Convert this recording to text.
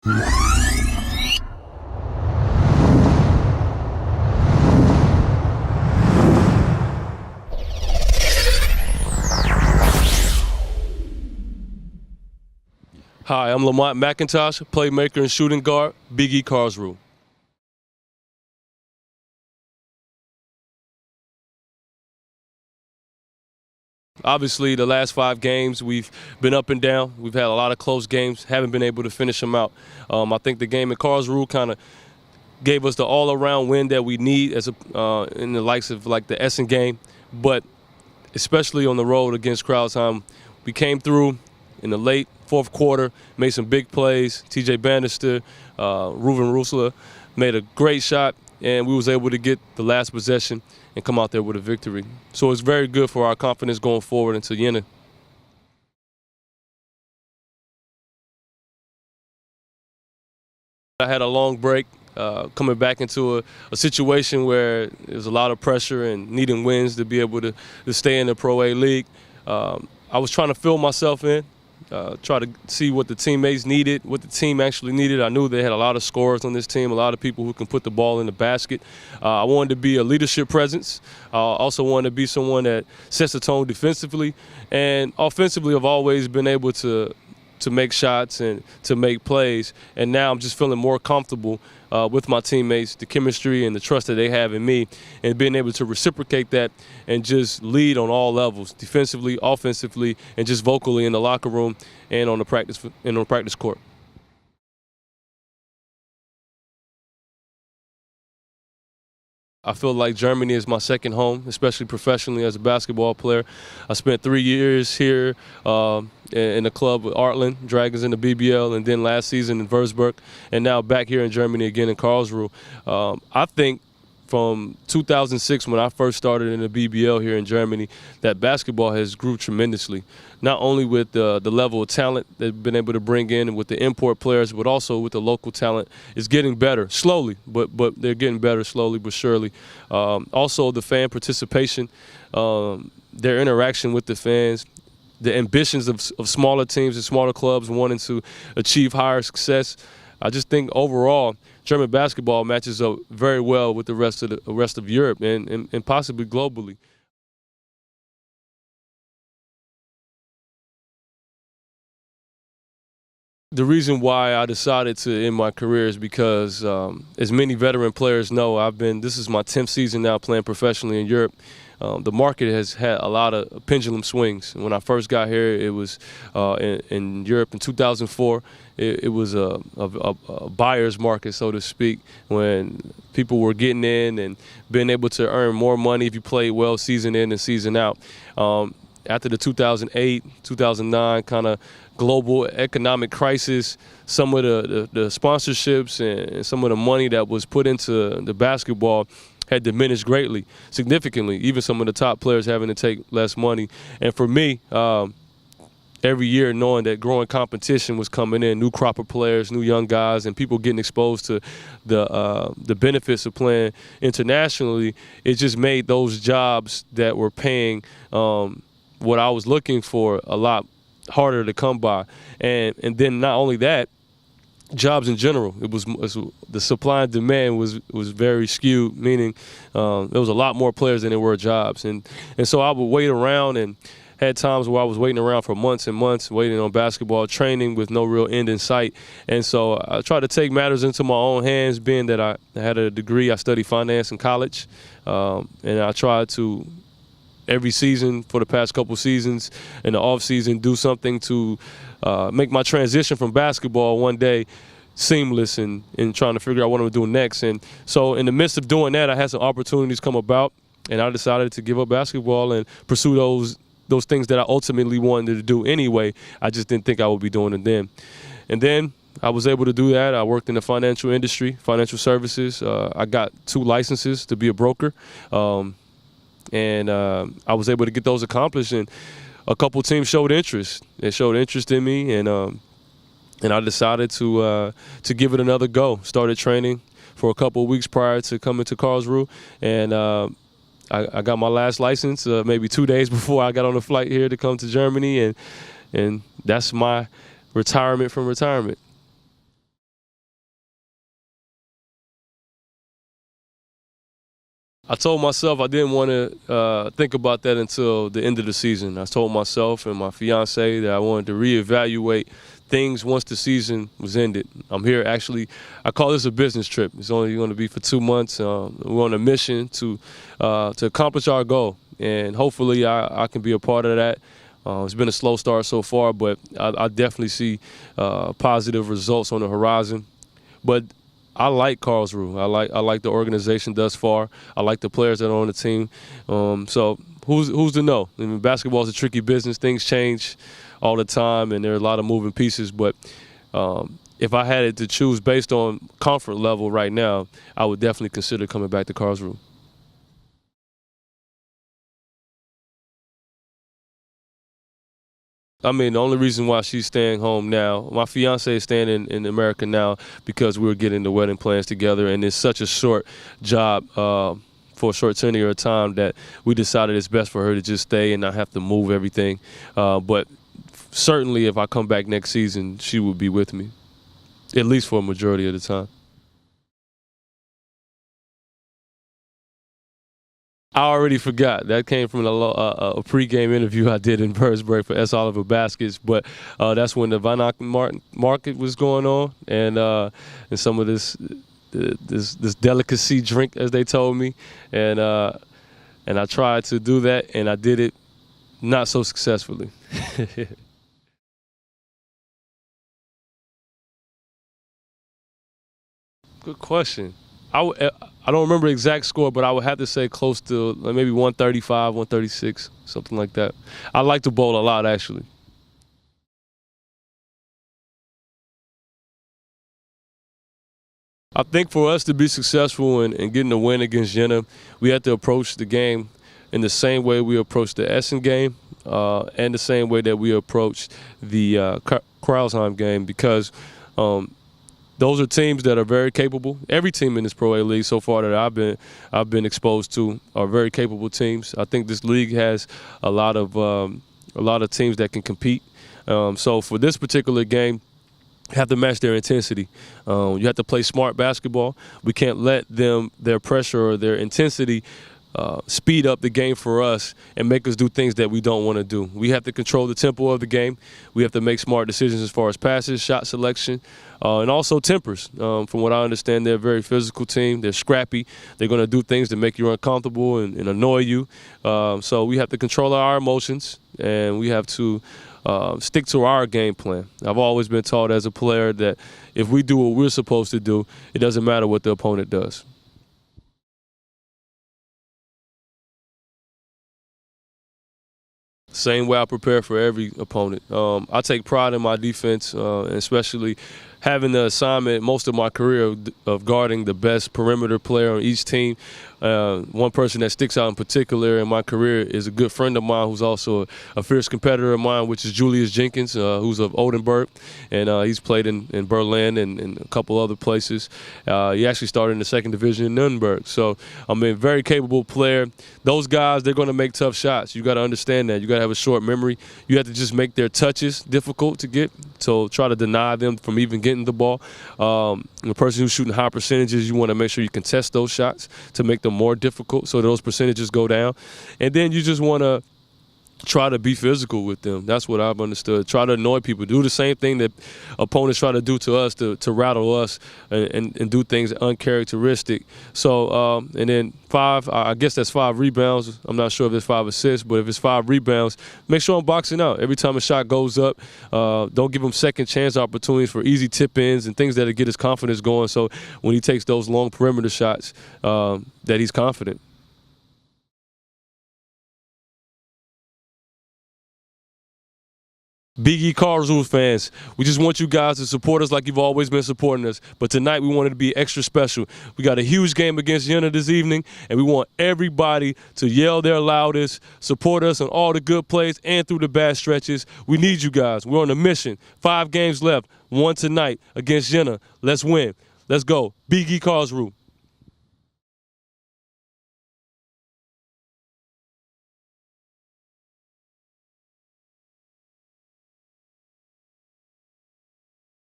Hi, I'm Lamont McIntosh, playmaker and shooting guard, BG Karlsruhe. Obviously, the last 5 games, we've been up and down. We've had a lot of close games, haven't been able to finish them out. I think the game in Karlsruhe kind of gave us the all-around win that we need as in the likes of like the Essen game. But especially on the road against Crailsheim, we came through in the late 4th quarter, made some big plays. TJ Bannister, Ruven Rusla made a great shot, and we was able to get the last possession and come out there with a victory. So it's very good for our confidence going forward into Jena. I had a long break, coming back into a situation where there's a lot of pressure and needing wins to be able to stay in the Pro A League. I was trying to fill myself in. Try to see what the teammates needed, what the team actually needed. I knew they had a lot of scorers on this team, a lot of people who can put the ball in the basket. I wanted to be a leadership presence. I also wanted to be someone that sets the tone defensively. And offensively, I've always been able to make shots and to make plays. And now I'm just feeling more comfortable with my teammates, the chemistry and the trust that they have in me, and being able to reciprocate that and just lead on all levels, defensively, offensively, and just vocally in the locker room and on the practice court. I feel like Germany is my second home, especially professionally as a basketball player. I spent 3 years here in the club with Artland, Dragons in the BBL, and then last season in Würzburg, and now back here in Germany again in Karlsruhe. I think from 2006, when I first started in the BBL here in Germany, that basketball has grew tremendously. Not only with the level of talent they've been able to bring in with the import players, but also with the local talent. It's getting better, slowly, but they're getting better slowly but surely. Also the fan participation, their interaction with the fans, the ambitions of smaller teams and smaller clubs wanting to achieve higher success. I just think overall, German basketball matches up very well with the rest of Europe and possibly globally. The reason why I decided to end my career is because, as many veteran players know, this is my 10th season now playing professionally in Europe. The market has had a lot of pendulum swings. When I first got here, it was in Europe in 2004. It was a buyer's market, so to speak, when people were getting in and being able to earn more money if you played well season in and season out. After the 2008, 2009 kind of global economic crisis, some of the sponsorships and some of the money that was put into the basketball had diminished greatly, significantly, even some of the top players having to take less money. And for me, every year knowing that growing competition was coming in, new crop of players, new young guys, and people getting exposed to the benefits of playing internationally, it just made those jobs that were paying what I was looking for a lot harder to come by. And then not only that, jobs in general, it was the supply and demand was very skewed, meaning there was a lot more players than there were jobs. And so I would wait around, and had times where I was waiting around for months and months, waiting on basketball training with no real end in sight. And so I tried to take matters into my own hands, being that I had a degree. I studied finance in college, and I tried to every season for the past couple seasons in the off season do something to make my transition from basketball one day seamless and trying to figure out what I'm doing next. And so in the midst of doing that, I had some opportunities come about, and I decided to give up basketball and pursue those things that I ultimately wanted to do anyway. I just didn't think I would be doing it then. And then I was able to do that. I worked in the financial industry, financial services. I got 2 licenses to be a broker. And I was able to get those accomplished, and a couple teams showed interest. They showed interest in me, and I decided to give it another go. Started training for a couple of weeks prior to coming to Karlsruhe, and I got my last license maybe 2 days before I got on a flight here to come to Germany, and that's my retirement from retirement. I told myself I didn't want to think about that until the end of the season. I told myself and my fiance that I wanted to reevaluate things once the season was ended. I'm here actually, I call this a business trip. It's only going to be for 2 months. We're on a mission to accomplish our goal, and hopefully I can be a part of that. It's been a slow start so far, but I definitely see positive results on the horizon. But I like Karlsruhe. I like the organization thus far. I like the players that are on the team. So who's to know? I mean, basketball is a tricky business. Things change all the time, and there are a lot of moving pieces. But if I had it to choose based on comfort level right now, I would definitely consider coming back to Karlsruhe. I mean, the only reason why she's staying home now, my fiance is staying in America now because we were getting the wedding plans together, and it's such a short job for a short tenure of time that we decided it's best for her to just stay and not have to move everything. But certainly if I come back next season, she will be with me, at least for a majority of the time. I already forgot. That came from a pregame interview I did in Birdsburg for S. Oliver Baskets. But that's when the Van Martin market was going on, and some of this delicacy drink, as they told me, and I tried to do that, and I did it not so successfully. Good question. I don't remember the exact score, but I would have to say close to maybe 135, 136, something like that. I like to bowl a lot, actually. I think for us to be successful in getting a win against Jena, we have to approach the game in the same way we approached the Essen game and the same way that we approached the Crailsheim game, because those are teams that are very capable. Every team in this Pro A league so far that I've been exposed to are very capable teams. I think this league has a lot of teams that can compete. So for this particular game, you have to match their intensity. You have to play smart basketball. We can't let their pressure or their intensity speed up the game for us and make us do things that we don't want to do. We have to control the tempo of the game. We have to make smart decisions as far as passes, shot selection, and also tempers. From what I understand, they're a very physical team. They're scrappy. They're going to do things that make you uncomfortable and annoy you. So we have to control our emotions, and we have to stick to our game plan. I've always been taught as a player that if we do what we're supposed to do, it doesn't matter what the opponent does. Same way I prepare for every opponent. I take pride in my defense, and especially having the assignment most of my career of guarding the best perimeter player on each team. One person that sticks out in particular in my career is a good friend of mine who's also a fierce competitor of mine, which is Julius Jenkins, who's of Oldenburg, and he's played in Berlin and a couple other places. He actually started in the second division in Nuremberg. So I'm a very capable player. Those guys, they're going to make tough shots. You got to understand that. You got to have a short memory. You have to just make their touches difficult to get. So try to deny them from even getting the ball. The person who's shooting high percentages, you want to make sure you contest those shots to make them more difficult so those percentages go down. And then you just want to try to be physical with them. That's what I've understood. Try to annoy people. Do the same thing that opponents try to do to us to rattle us and do things uncharacteristic. So, and then I guess that's 5 rebounds. I'm not sure if it's 5 assists, but if it's 5 rebounds, make sure I'm boxing out. Every time a shot goes up, don't give him second chance opportunities for easy tip-ins and things that'll get his confidence going, so when he takes those long perimeter shots, that he's confident. BG Karlsruhe fans, we just want you guys to support us like you've always been supporting us. But tonight we wanted to be extra special. We got a huge game against Jena this evening, and we want everybody to yell their loudest, support us on all the good plays and through the bad stretches. We need you guys. We're on a mission. 5 games left, 1 tonight against Jena. Let's win. Let's go. BG Karlsruhe.